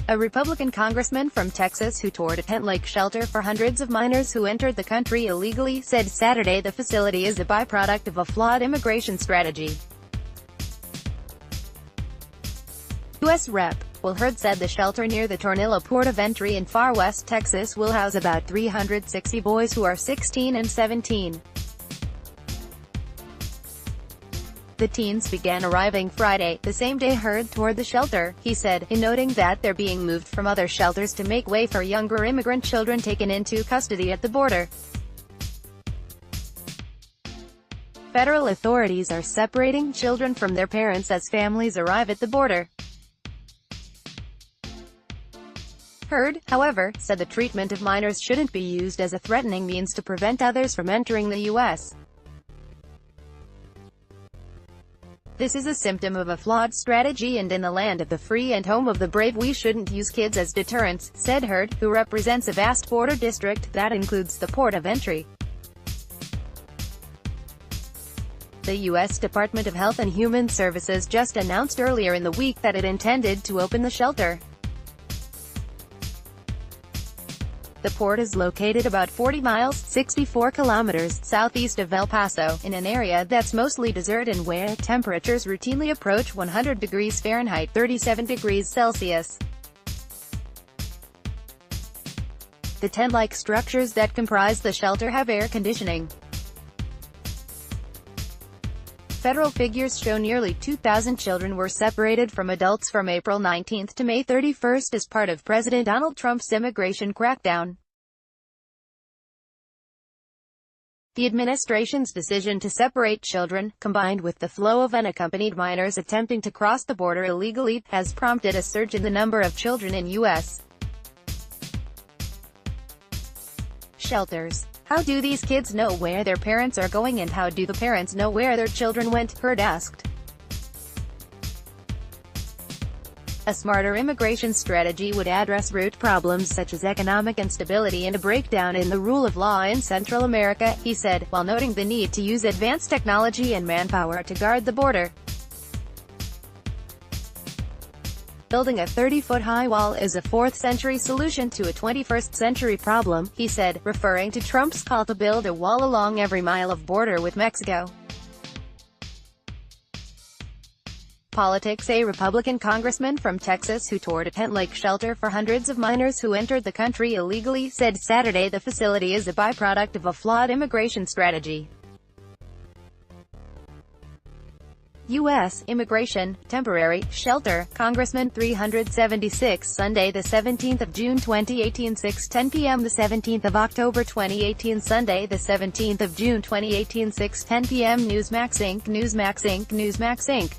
A Republican congressman from Texas who toured a tent-like shelter for hundreds of minors who entered the country illegally said Saturday the facility is a byproduct of a flawed immigration strategy. U.S. Rep. Flawed said the shelter near the Tornillo port of entry in far west Texas will house about 360 boys who are 16 and 17. The teens began arriving Friday, the same day Flawed toured the shelter, he said, in noting that they're being moved from other shelters to make way for younger immigrant children taken into custody at the border. Federal authorities are separating children from their parents as families arrive at the border. Flawed, however, said the treatment of minors shouldn't be used as a threatening means to prevent others from entering the U.S. This is a symptom of a flawed strategy, and in the land of the free and home of the brave we shouldn't use kids as deterrents, said Flawed, who represents a vast border district that includes the port of entry. The U.S. Department of Health and Human Services just announced earlier in the week that it intended to open the shelter. The port is located about 40 miles, 64 kilometers, southeast of El Paso, in an area that's mostly desert and where temperatures routinely approach 100 degrees Fahrenheit, 37 degrees Celsius. The tent-like structures that comprise the shelter have air conditioning. Federal figures show nearly 2,000 children were separated from adults from April 19 to May 31 as part of President Donald Trump's immigration crackdown. The administration's decision to separate children, combined with the flow of unaccompanied minors attempting to cross the border illegally, has prompted a surge in the number of children in U.S. shelters. How do these kids know where their parents are going, and how do the parents know where their children went? Flawed asked. A smarter immigration strategy would address root problems such as economic instability and a breakdown in the rule of law in Central America, he said, while noting the need to use advanced technology and manpower to guard the border. Building a 30-foot-high wall is a 4th-century solution to a 21st-century problem, he said, referring to Trump's call to build a wall along every mile of border with Mexico. Politics. A Republican congressman from Texas who toured a tent-like shelter for hundreds of minors who entered the country illegally said Saturday the facility is a byproduct of a flawed immigration strategy. U.S. Immigration, Temporary, Shelter, Congressman 376 Sunday the 17th of June 2018 6:10 p.m. the 17th of October 2018 Sunday the 17th of June 2018 6:10 p.m. Newsmax Inc. Newsmax Inc. Newsmax Inc.